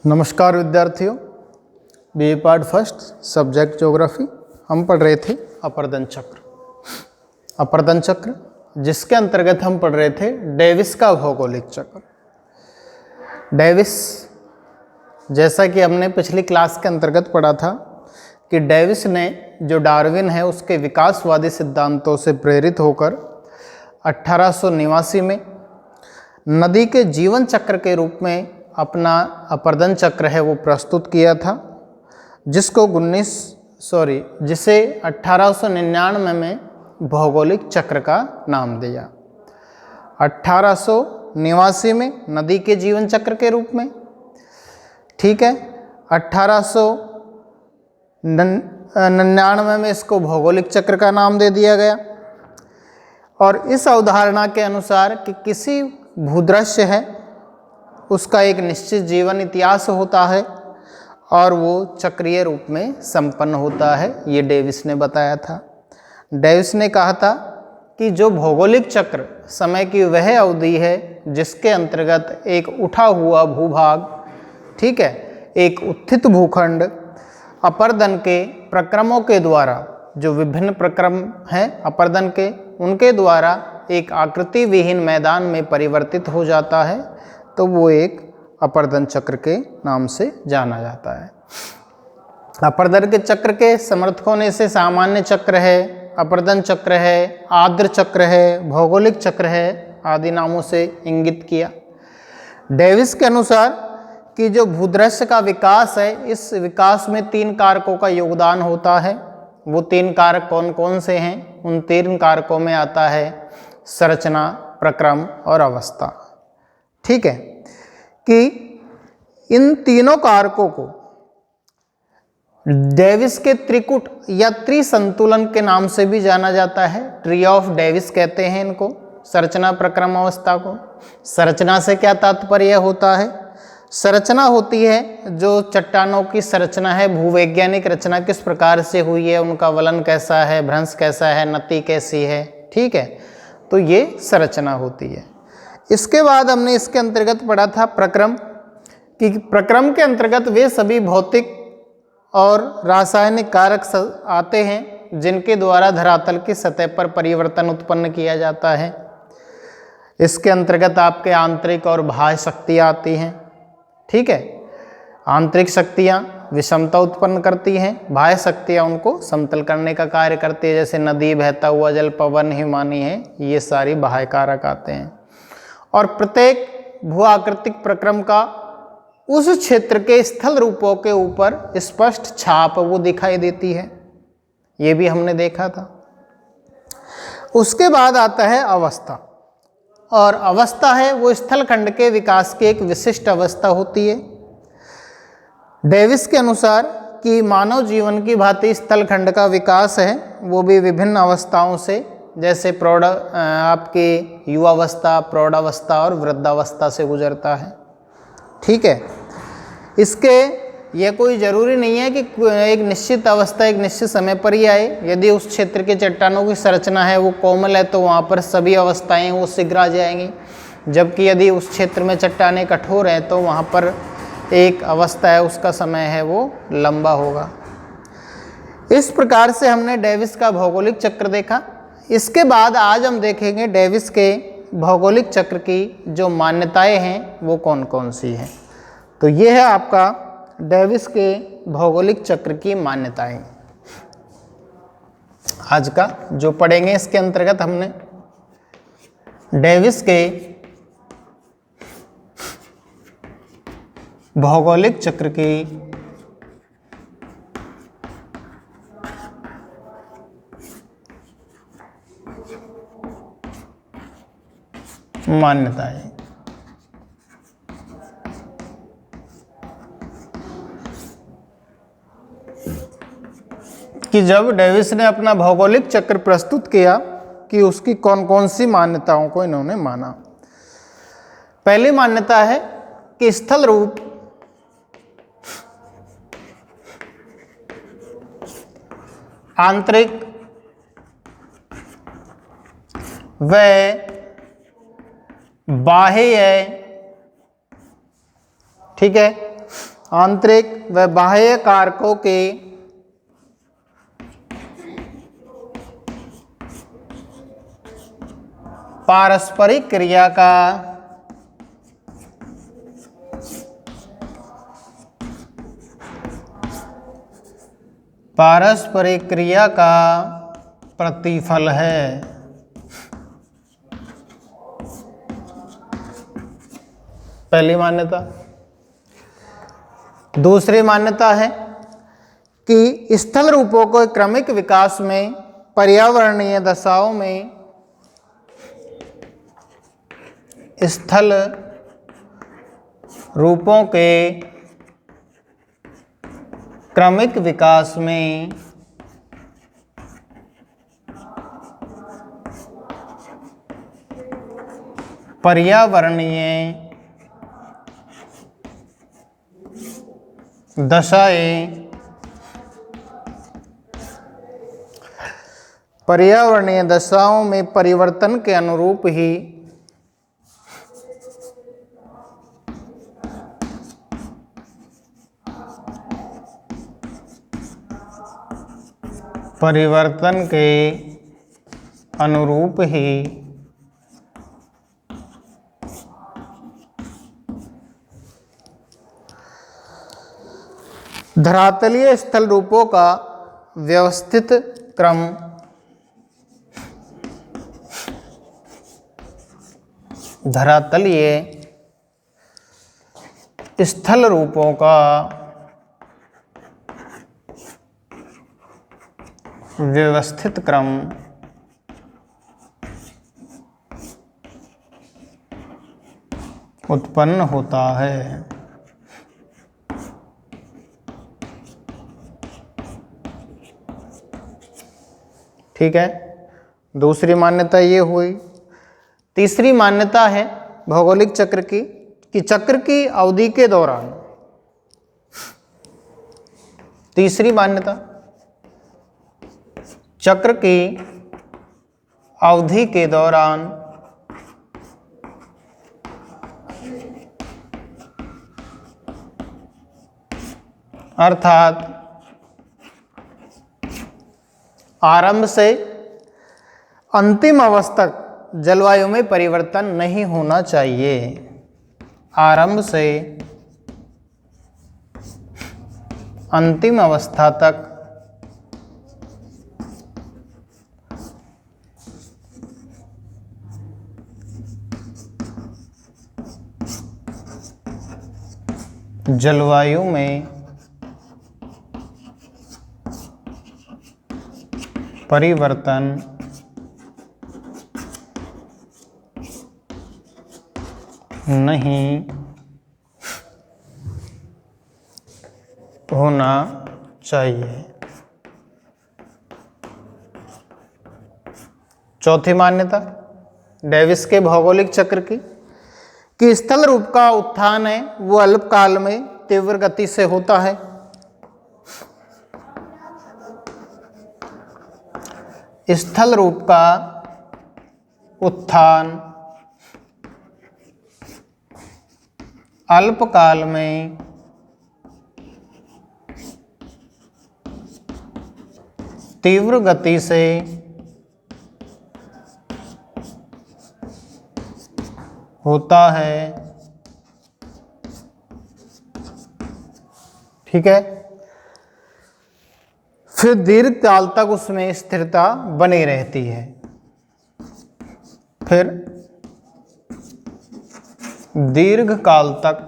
नमस्कार विद्यार्थियों, BA part first subject geography हम पढ़ रहे थे अपर्दन चक्र जिसके अंतर्गत हम पढ़ रहे थे डेविस का भौगोलिक चक्र। डेविस, जैसा कि हमने पिछली क्लास के अंतर्गत पढ़ा था कि डेविस ने जो डार्विन है उसके विकासवादी सिद्धांतों से प्रेरित होकर 1889 में नदी के जीवन चक्र के रूप में अपना अपर्दन चक्र है वो प्रस्तुत किया था, जिसे 1899 में भौगोलिक चक्र का नाम दिया। 1889 में नदी के जीवन चक्र के रूप में, ठीक है। 1899 में इसको भौगोलिक चक्र का नाम दे दिया गया। और इस अवधारणा के अनुसार कि किसी भूदृश्य है उसका एक निश्चित जीवन इतिहास होता है और वो चक्रीय रूप में संपन्न होता है, ये डेविस ने बताया था। डेविस ने कहा था कि जो भौगोलिक चक्र समय की वह अवधि है जिसके अंतर्गत एक उठा हुआ भूभाग, ठीक है, एक उत्थित भूखंड अपर्दन के प्रक्रमों के द्वारा, जो विभिन्न प्रक्रम हैं अपर्दन के, उनके द्वारा एक आकृति विहीन मैदान में परिवर्तित हो जाता है, तो वो एक अपर्दन चक्र के नाम से जाना जाता है। अपर्दन के चक्र के समर्थकों ने इसे सामान्य चक्र है, अपर्दन चक्र है, आर्द्र चक्र है, भौगोलिक चक्र है आदि नामों से इंगित किया। डेविस के अनुसार कि जो भूदृश्य का विकास है, इस विकास में 3 कारकों का योगदान होता है। वो 3 कारक कौन कौन से हैं? उन 3 कारकों में आता है संरचना, प्रक्रम और अवस्था, ठीक है, कि इन तीनों कारकों को डेविस के त्रिकुट या त्रिसंतुलन के नाम से भी जाना जाता है। ट्री ऑफ डेविस कहते हैं इनको, संरचना, प्रक्रम, अवस्था को। संरचना से क्या तात्पर्य होता है? संरचना होती है जो चट्टानों की संरचना है, भूवैज्ञानिक रचना किस प्रकार से हुई है, उनका वलन कैसा है, भ्रंश कैसा है, नति कैसी है, ठीक है, तो ये संरचना होती है। इसके बाद हमने इसके अंतर्गत पढ़ा था प्रक्रम, कि प्रक्रम के अंतर्गत वे सभी भौतिक और रासायनिक कारक आते हैं जिनके द्वारा धरातल की सतह पर परिवर्तन उत्पन्न किया जाता है। इसके अंतर्गत आपके आंतरिक और बाह्य शक्तियाँ आती हैं, ठीक है। आंतरिक शक्तियाँ विषमता उत्पन्न करती हैं, बाह्य शक्तियाँ उनको समतल करने का कार्य करती है, जैसे नदी, बहता हुआ जल, पवन, हिमानी है, ये सारी बाह्य कारक आते हैं। और प्रत्येक भू आकृतिक प्रक्रम का उस क्षेत्र के स्थल रूपों के ऊपर स्पष्ट छाप वो दिखाई देती है, ये भी हमने देखा था। उसके बाद आता है अवस्था, और अवस्था है वो स्थल खंड के विकास की एक विशिष्ट अवस्था होती है। डेविस के अनुसार कि मानव जीवन की भांति स्थल खंड का विकास है वो भी विभिन्न अवस्थाओं से, जैसे आपकी युवावस्था, प्रौढ़ावस्था और वृद्धावस्था से गुजरता है, ठीक है। इसके यह कोई ज़रूरी नहीं है कि एक निश्चित अवस्था एक निश्चित समय पर ही आए। यदि उस क्षेत्र के चट्टानों की संरचना है वो कोमल है तो वहाँ पर सभी अवस्थाएं वो शीघ्र आ जाएंगी, जबकि यदि उस क्षेत्र में चट्टानें कठोर हैं तो वहाँ पर एक अवस्था है उसका समय है वो लंबा होगा। इस प्रकार से हमने डेविस का भौगोलिक चक्र देखा। इसके बाद आज हम देखेंगे डेविस के भौगोलिक चक्र की जो मान्यताएं हैं वो कौन कौन सी हैं। तो ये है आपका डेविस के भौगोलिक चक्र की मान्यताएं। आज का जो पढ़ेंगे इसके अंतर्गत हमने डेविस के भौगोलिक चक्र की मान्यताएं। कि जब डेविस ने अपना भौगोलिक चक्र प्रस्तुत किया कि उसकी कौन कौन सी मान्यताओं को इन्होंने माना। पहली मान्यता है कि स्थल रूप आंतरिक व बाह्य है, ठीक है, आंतरिक व बाह्य कारकों के पारस्परिक क्रिया का प्रतिफल है। पहली मान्यता। दूसरी मान्यता है कि स्थल रूपों के क्रमिक विकास में पर्यावरणीय दशाओं में स्थल रूपों के क्रमिक विकास में पर्यावरणीय दशाओं में परिवर्तन के अनुरूप ही धरातलीय स्थल रूपों का व्यवस्थित क्रम उत्पन्न होता है। ठीक है, दूसरी मान्यता ये हुई। तीसरी मान्यता है भौगोलिक चक्र की, कि चक्र की अवधि के दौरान, तीसरी मान्यता चक्र की अवधि के दौरान अर्थात आरंभ से अंतिम अवस्था तक जलवायु में परिवर्तन नहीं होना चाहिए। आरंभ से अंतिम अवस्था तक जलवायु में परिवर्तन नहीं होना चाहिए। चौथी मान्यता डेविस के भौगोलिक चक्र की, कि स्थल रूप का उत्थान है वो अल्पकाल में तीव्र गति से होता है। स्थल रूप का उत्थान अल्पकाल में तीव्र गति से होता है। ठीक है, फिर दीर्घ काल तक उसमें स्थिरता बनी रहती है। फिर दीर्घ काल तक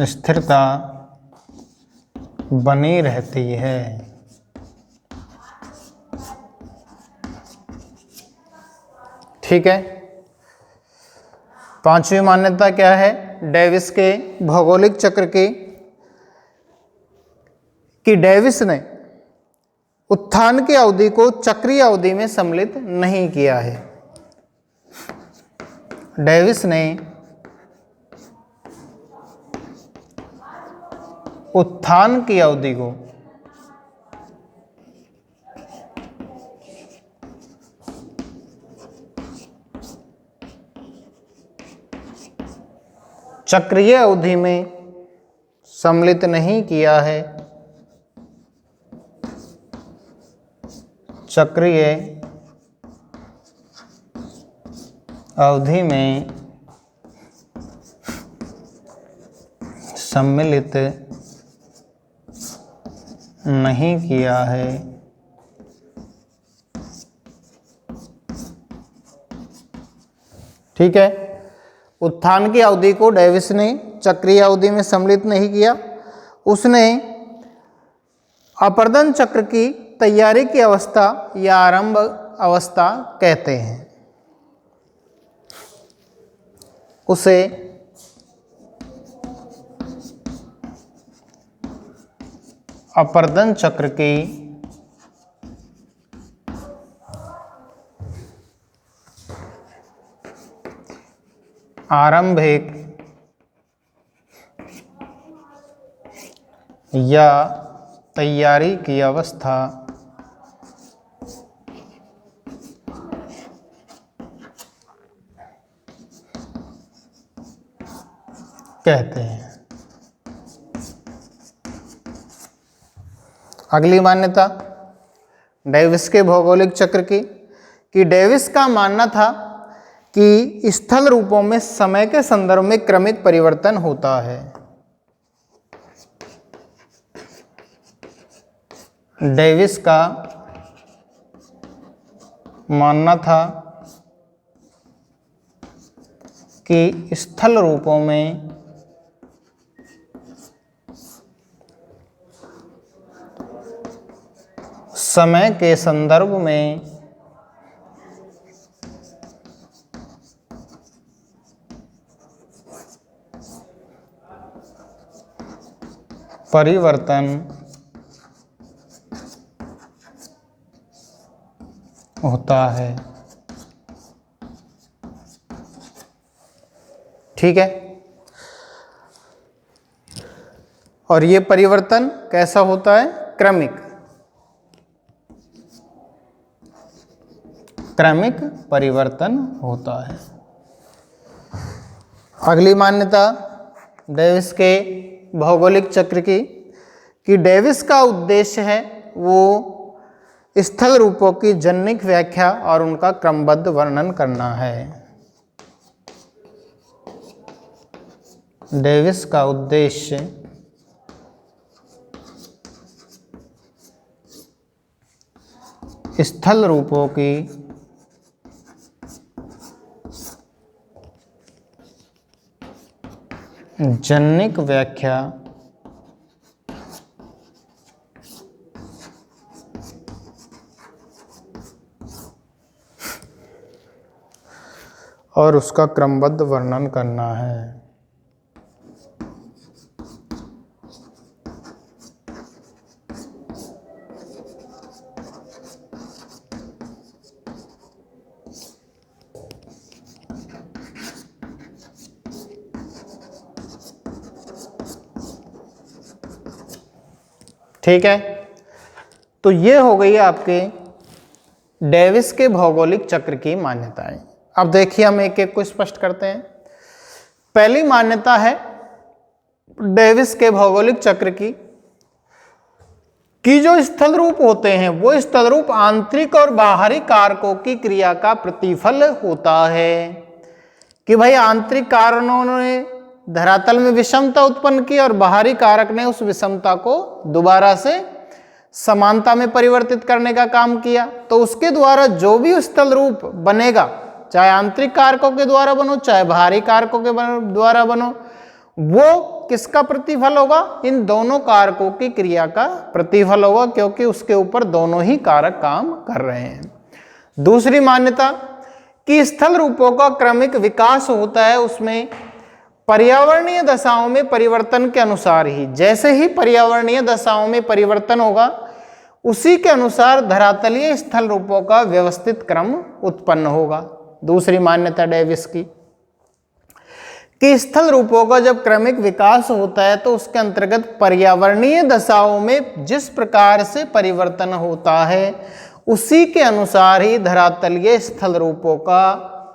स्थिरता बनी रहती है। ठीक है, पांचवी मान्यता क्या है डेविस के भौगोलिक चक्र की, कि डेविस ने उत्थान की अवधि को चक्रीय अवधि में सम्मिलित नहीं किया है। डेविस ने उत्थान की अवधि को चक्रीय अवधि में सम्मिलित नहीं किया है। चक्रीय अवधि में सम्मिलित नहीं किया है। ठीक है, उत्थान की अवधि को डेविस ने चक्रीय अवधि में सम्मिलित नहीं किया। उसने अपर्दन चक्र की तैयारी की अवस्था या आरंभ अवस्था कहते हैं। उसे अपर्दन चक्र की आरंभिक या तैयारी की अवस्था कहते हैं। अगली मान्यता डेविस के भौगोलिक चक्र की, कि डेविस का मानना था कि स्थल रूपों में समय के संदर्भ में क्रमिक परिवर्तन होता है। डेविस का मानना था कि स्थल रूपों में समय के संदर्भ में परिवर्तन होता है। ठीक है, और ये परिवर्तन कैसा होता है? क्रमिक परिवर्तन होता है। अगली मान्यता डेविस के भौगोलिक चक्र की, कि डेविस का उद्देश्य है वो स्थल रूपों की जन्निक व्याख्या और उनका क्रमबद्ध वर्णन करना है। डेविस का उद्देश्य स्थल रूपों की जन्निक व्याख्या और उसका क्रमबद्ध वर्णन करना है। ठीक है, तो ये हो गई आपके डेविस के भौगोलिक चक्र की मान्यताएं। अब देखिए हम एक एक को स्पष्ट करते हैं। पहली मान्यता है डेविस के भौगोलिक चक्र की, कि जो स्थल रूप होते हैं वो स्थल रूप आंतरिक और बाहरी कारकों की क्रिया का प्रतिफल होता है। कि भाई आंतरिक कारणों ने धरातल में विषमता उत्पन्न की और बाहरी कारक ने उस विषमता को दोबारा से समानता में परिवर्तित करने का काम किया। तो उसके द्वारा जो भी स्थल रूप बनेगा, चाहे आंतरिक कारकों के द्वारा बनो चाहे बाहरी कारकों के द्वारा बनो, वो किसका प्रतिफल होगा? इन दोनों कारकों की क्रिया का प्रतिफल होगा, क्योंकि उसके ऊपर दोनों ही कारक काम कर रहे हैं। दूसरी मान्यता कि स्थल रूपों का क्रमिक विकास होता है, उसमें पर्यावरणीय दशाओं में परिवर्तन के अनुसार ही, जैसे ही पर्यावरणीय दशाओं में परिवर्तन होगा उसी के अनुसार धरातलीय स्थल रूपों का व्यवस्थित क्रम उत्पन्न होगा। दूसरी मान्यता डेविस की। कि स्थल रूपों का जब क्रमिक विकास होता है तो उसके अंतर्गत पर्यावरणीय दशाओं में जिस प्रकार से परिवर्तन होता है उसी के अनुसार ही धरातलीय स्थल रूपों का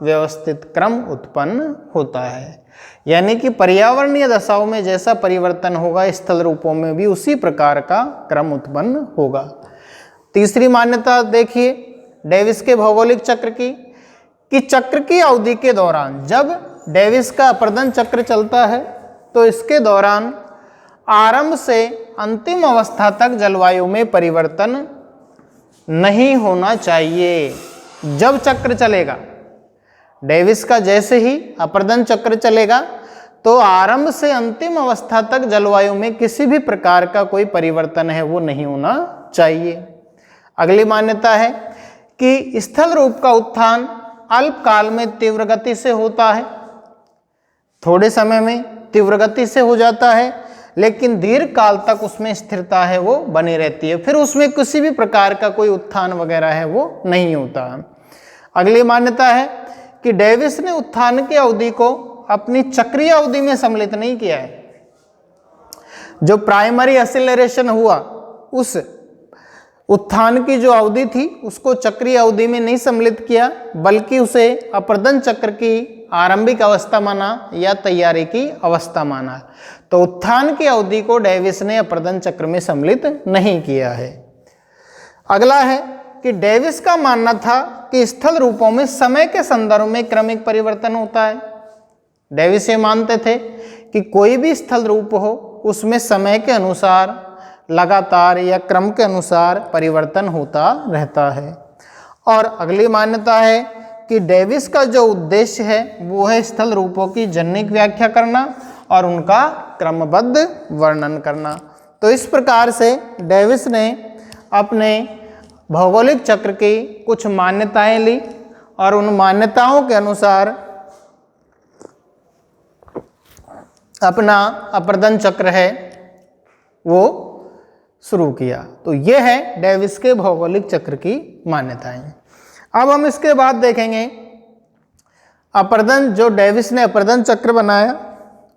व्यवस्थित क्रम उत्पन्न होता है। यानी कि पर्यावरणीय दशाओं में जैसा परिवर्तन होगा स्थल रूपों में भी उसी प्रकार का क्रम उत्पन्न होगा। तीसरी मान्यता देखिए डेविस के भौगोलिक चक्र की, कि चक्र की अवधि के दौरान जब डेविस का अपर्दन चक्र चलता है तो इसके दौरान आरंभ से अंतिम अवस्था तक जलवायु में परिवर्तन नहीं होना चाहिए। जब चक्र चलेगा डेविस का, जैसे ही अपर्दन चक्र चलेगा तो आरंभ से अंतिम अवस्था तक जलवायु में किसी भी प्रकार का कोई परिवर्तन है वो नहीं होना चाहिए। अगली मान्यता है कि स्थल रूप का उत्थान अल्पकाल में तीव्र गति से होता है, थोड़े समय में तीव्र गति से हो जाता है, लेकिन दीर्घ काल तक उसमें स्थिरता है वो बनी रहती है, फिर उसमें किसी भी प्रकार का कोई उत्थान वगैरह है वो नहीं होता। अगली मान्यता है कि डेविस ने उत्थान की अवधि को अपनी चक्रीय अवधि में सम्मिलित नहीं किया है। जो प्राइमरी एक्सीलरेशन हुआ उस उत्थान की जो अवधि थी उसको चक्रीय अवधि में नहीं सम्मिलित किया, बल्कि उसे अपर्दन चक्र की आरंभिक अवस्था माना या तैयारी की अवस्था माना। तो उत्थान की अवधि को डेविस ने अपर्दन चक्र में सम्मिलित नहीं किया है। अगला है कि डेविस का मानना था कि स्थल रूपों में समय के संदर्भ में क्रमिक परिवर्तन होता है। डेविस ये मानते थे कि कोई भी स्थल रूप हो उसमें समय के अनुसार लगातार या क्रम के अनुसार परिवर्तन होता रहता है। और अगली मान्यता है कि डेविस का जो उद्देश्य है वो है स्थल रूपों की जनिक व्याख्या करना और उनका क्रमबद्ध वर्णन करना। तो इस प्रकार से डेविस ने अपने भौगोलिक चक्र की कुछ मान्यताएं ली और उन मान्यताओं के अनुसार अपना अपर्दन चक्र है वो शुरू किया। तो ये है डेविस के भौगोलिक चक्र की मान्यताएं। अब हम इसके बाद देखेंगे अपर्दन, जो डेविस ने अपर्दन चक्र बनाया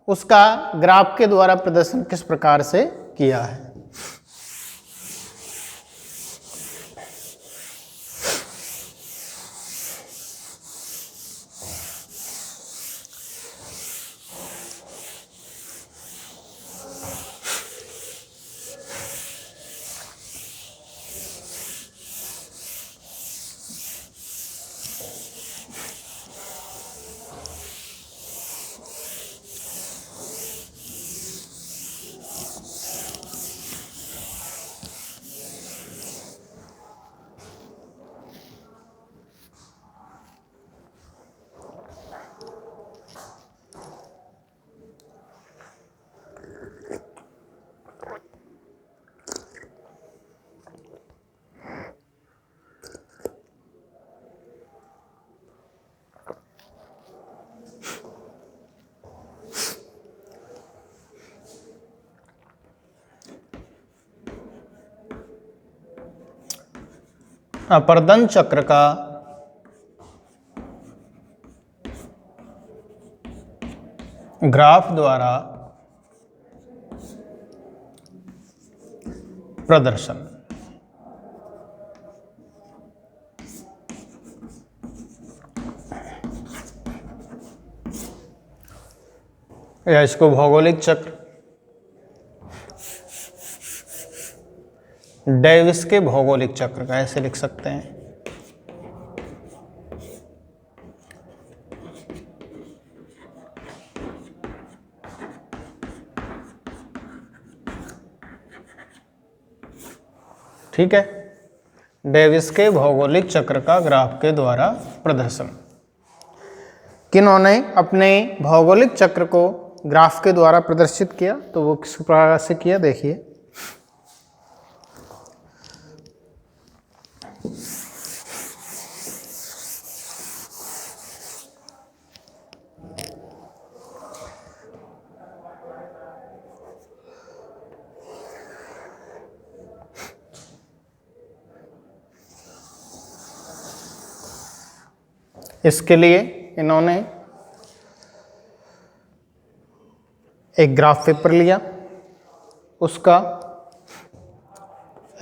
उसका ग्राफ के द्वारा प्रदर्शन किस प्रकार से किया है। अपर्दन चक्र का ग्राफ द्वारा प्रदर्शन। या इसको भौगोलिक चक्र, डेविस के भौगोलिक चक्र का ऐसे लिख सकते हैं। ठीक है, डेविस के भौगोलिक चक्र का ग्राफ के द्वारा प्रदर्शन। किन्होंने अपने भौगोलिक चक्र को ग्राफ के द्वारा प्रदर्शित किया, तो वो किस प्रकार से किया देखिए। इसके लिए इन्होंने एक ग्राफ पेपर लिया, उसका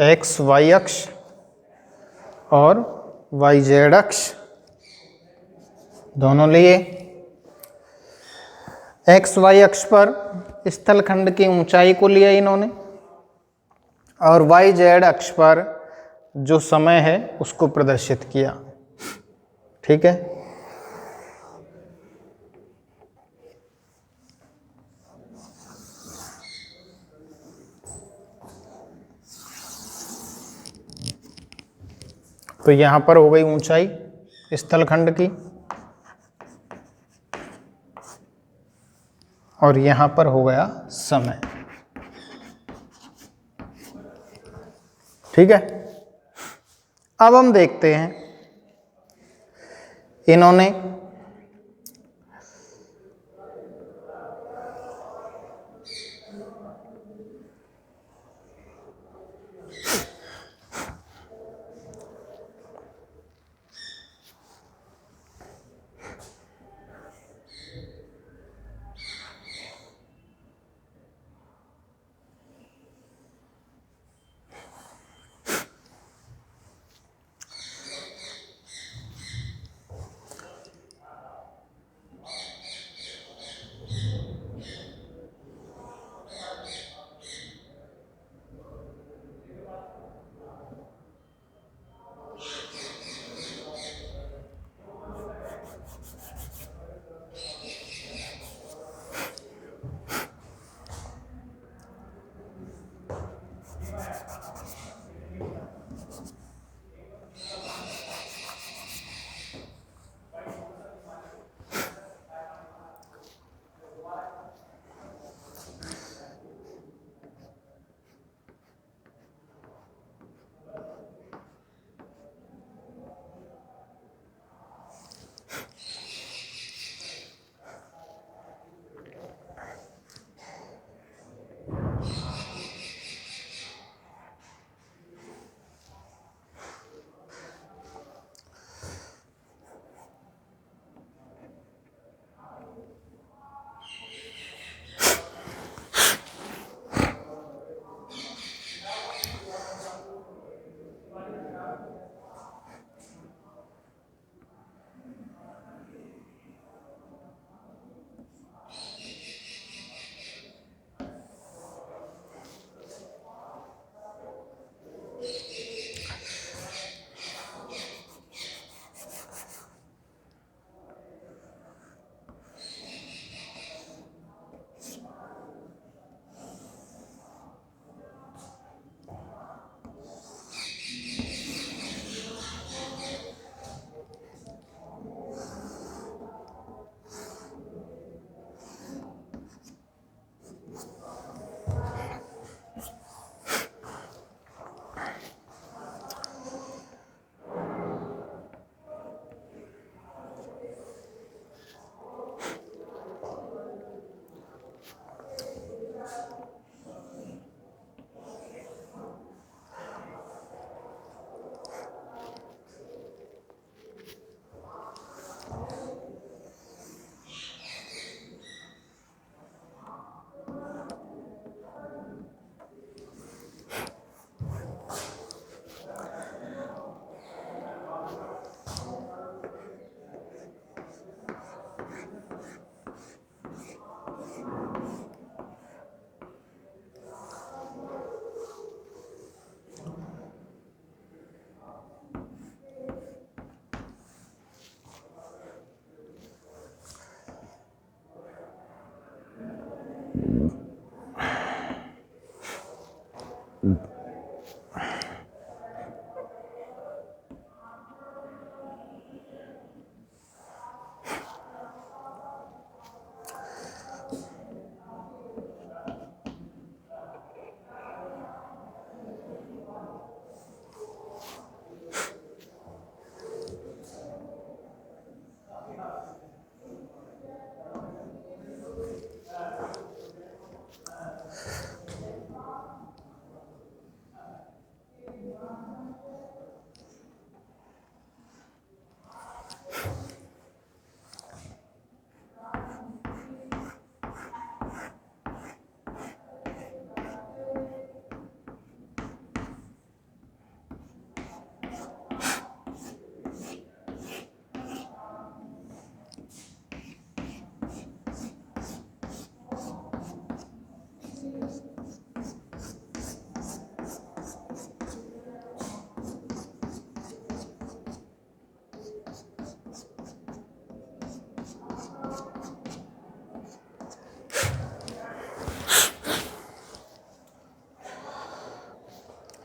एक्स वाई अक्ष और वाई जेड अक्ष दोनों लिए। एक्स वाई अक्ष पर स्थलखंड की ऊंचाई को लिया इन्होंने और वाई जेड अक्ष पर जो समय है उसको प्रदर्शित किया। ठीक है, तो यहां पर हो गई ऊंचाई स्थलखंड की और यहां पर हो गया समय। ठीक है, अब हम देखते हैं इन्होंने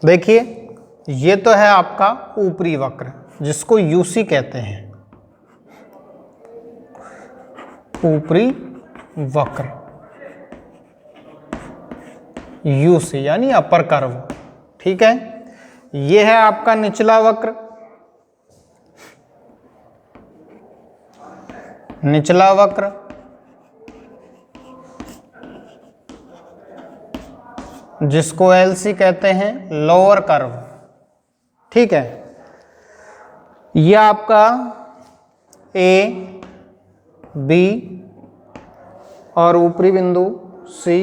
देखिए ये तो है आपका ऊपरी वक्र जिसको यूसी कहते हैं, ऊपरी वक्र यूसी यानी अपर कर्व। ठीक है, ये है आपका निचला वक्र, निचला वक्र जिसको एलसी कहते हैं, लोअर कर्व। ठीक है, ये आपका ए बी और ऊपरी बिंदु सी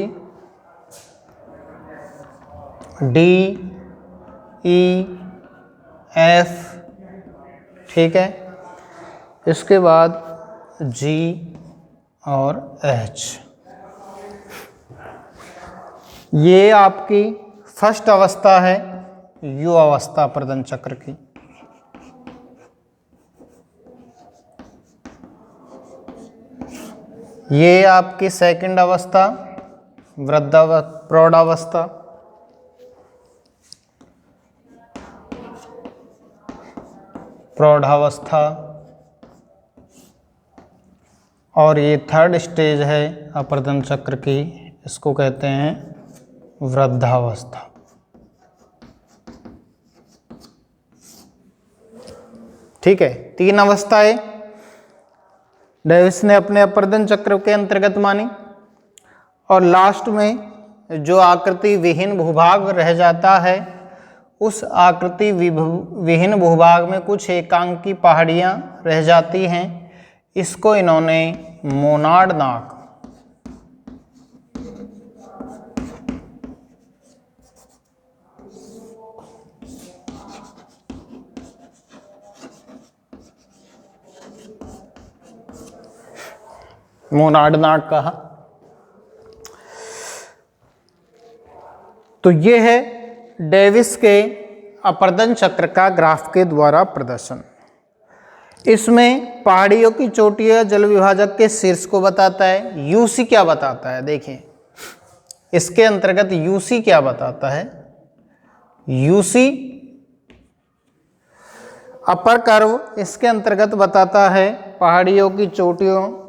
डी ई एफ। ठीक है, इसके बाद जी और एच। ये आपकी फर्स्ट अवस्था है यू अवस्था अपर्दन चक्र की। ये आपकी सेकंड अवस्था प्रौढ़ावस्था। प्रौढ़ावस्था और ये थर्ड स्टेज है अपर्दन चक्र की, इसको कहते हैं वृद्धावस्था। ठीक है, 3 अवस्थाएं डेविस ने अपने अपर्दन चक्र के अंतर्गत मानी और लास्ट में जो आकृति विहीन भूभाग रह जाता है उस आकृति विहीन भूभाग में कुछ एकांकी पहाड़ियां रह जाती हैं, इसको इन्होंने मोनाड नाक कहा। तो ये है डेविस के अपर्दन चक्र का ग्राफ के द्वारा प्रदर्शन। इसमें पहाड़ियों की चोटियां जल विभाजक के शीर्ष को बताता है। यूसी क्या बताता है, देखिए इसके अंतर्गत यूसी क्या बताता है। यूसी अपर कर्व इसके अंतर्गत बताता है पहाड़ियों की चोटियों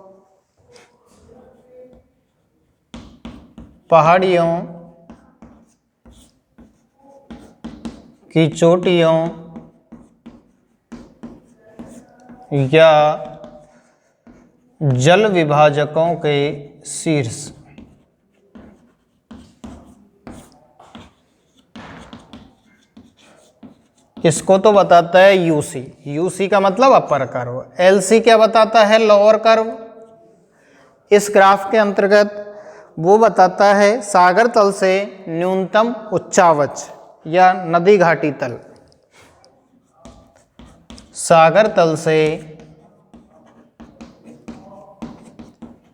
या जल विभाजकों के शीर्ष। इसको तो बताता है यूसी। यूसी का मतलब अपर कर्व। एलसी क्या बताता है, लोअर कर्व। इस ग्राफ के अंतर्गत वो बताता है सागर तल से न्यूनतम उच्चावच या नदी घाटी तल। सागर तल से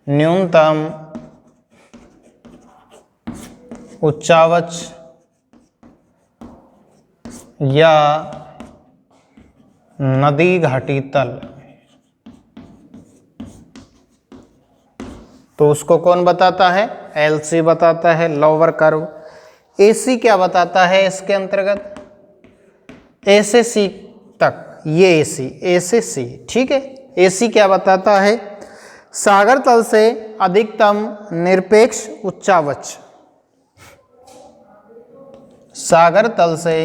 न्यूनतम उच्चावच या नदी घाटी तल, तो उसको कौन बताता है, एलसी बताता है, लोअर कर्व। एसी क्या बताता है इसके अंतर्गत, ए से सी तक, ये एसी, ए से सी। ठीक है, एसी क्या बताता है, सागर तल से अधिकतम निरपेक्ष उच्चावच। सागर तल से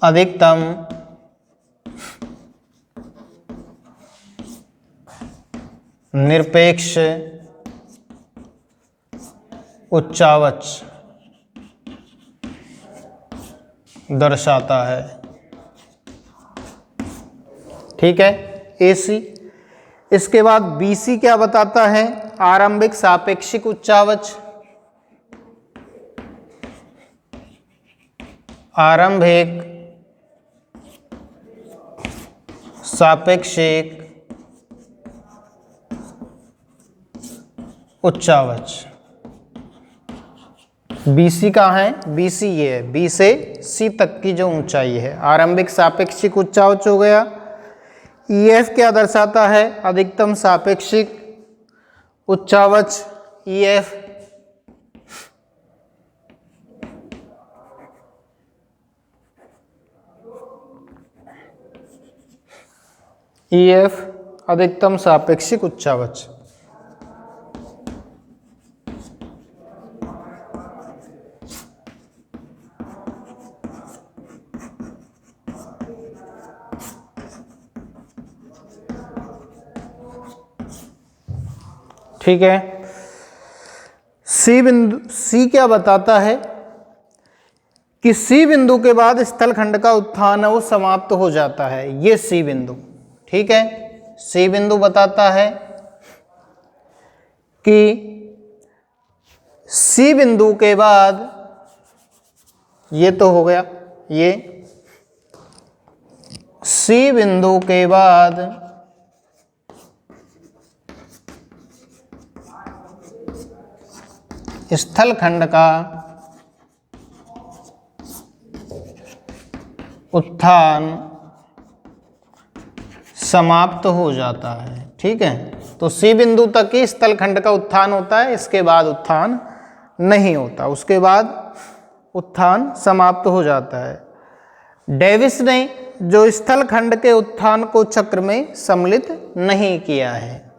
अधिकतम निरपेक्ष उच्चावच दर्शाता है। ठीक है, एसी। इसके बाद बीसी क्या बताता है, आरंभिक सापेक्षिक उच्चावच। आरंभिक सापेक्षिक उच्चावच। बीसी कहाँ है, बीसी ये है, बी से सी तक की जो ऊंचाई है, आरंभिक सापेक्षिक उच्चावच हो गया। ईएफ क्या दर्शाता है, अधिकतम सापेक्षिक उच्चावच। ईएफ EF अधिकतम सापेक्षिक उच्चावच। ठीक है। सी बिंदु, सी क्या बताता है कि सी बिंदु के बाद स्थलखंड का उत्थान है वो समाप्त हो जाता है, ये सी बिंदु। ठीक है, सी बिंदु बताता है कि सी बिंदु के बाद, ये तो हो गया, ये सी बिंदु के बाद स्थलखंड का उत्थान समाप्त हो जाता है। ठीक है, तो सी बिंदु तक ही स्थलखंड का उत्थान होता है, इसके बाद उत्थान नहीं होता, उसके बाद उत्थान समाप्त हो जाता है। डेविस ने जो स्थलखंड के उत्थान को चक्र में सम्मिलित नहीं किया है,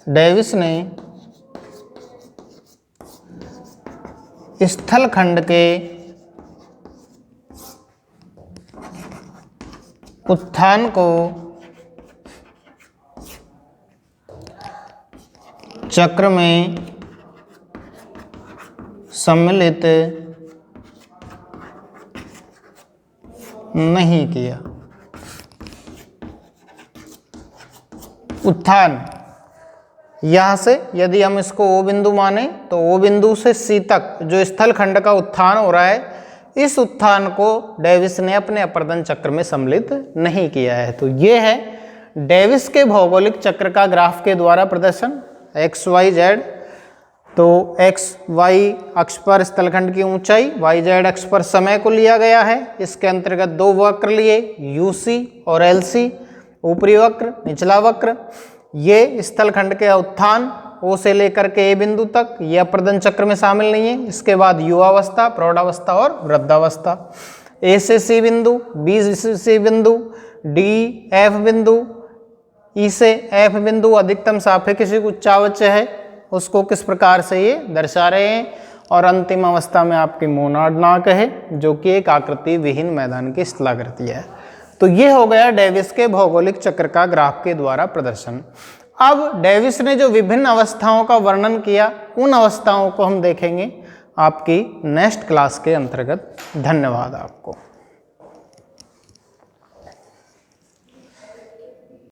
डेविस ने स्थलखंड के उत्थान को चक्र में सम्मिलित नहीं किया। उत्थान, यहाँ से यदि हम इसको O बिंदु माने तो O बिंदु से C तक जो स्थलखंड का उत्थान हो रहा है, इस उत्थान को डेविस ने अपने अपर्दन चक्र में सम्मिलित नहीं किया है। तो ये है डेविस के भौगोलिक चक्र का ग्राफ के द्वारा प्रदर्शन एक्स वाई जेड। तो एक्स वाई अक्ष पर स्थलखंड की ऊंचाई, वाई जेड अक्ष पर समय को लिया गया है। इसके अंतर्गत दो वक्र लिए, यूसी और एलसी, ऊपरी वक्र निचला वक्र। ये स्थलखंड के उत्थान ओ से लेकर के ए बिंदु तक, ये अपर्दन चक्र में शामिल नहीं है। इसके बाद युवावस्था, प्रौढ़ावस्था और वृद्धावस्था। ए से सी बिंदु, बी से सी बिंदु, डी एफ बिंदु, ई से एफ बिंदु अधिकतम सापेक्षिक उच्चावच है, उसको किस प्रकार से ये दर्शा रहे हैं। और अंतिम अवस्था में आपकी मोनाड नाक है, जो कि एक आकृति विहीन मैदान की स्थलाकृति है। तो ये हो गया डेविस के भौगोलिक चक्र का ग्राफ के द्वारा प्रदर्शन। अब डेविस ने जो विभिन्न अवस्थाओं का वर्णन किया, उन अवस्थाओं को हम देखेंगे आपकी नेक्स्ट क्लास के अंतर्गत। धन्यवाद आपको।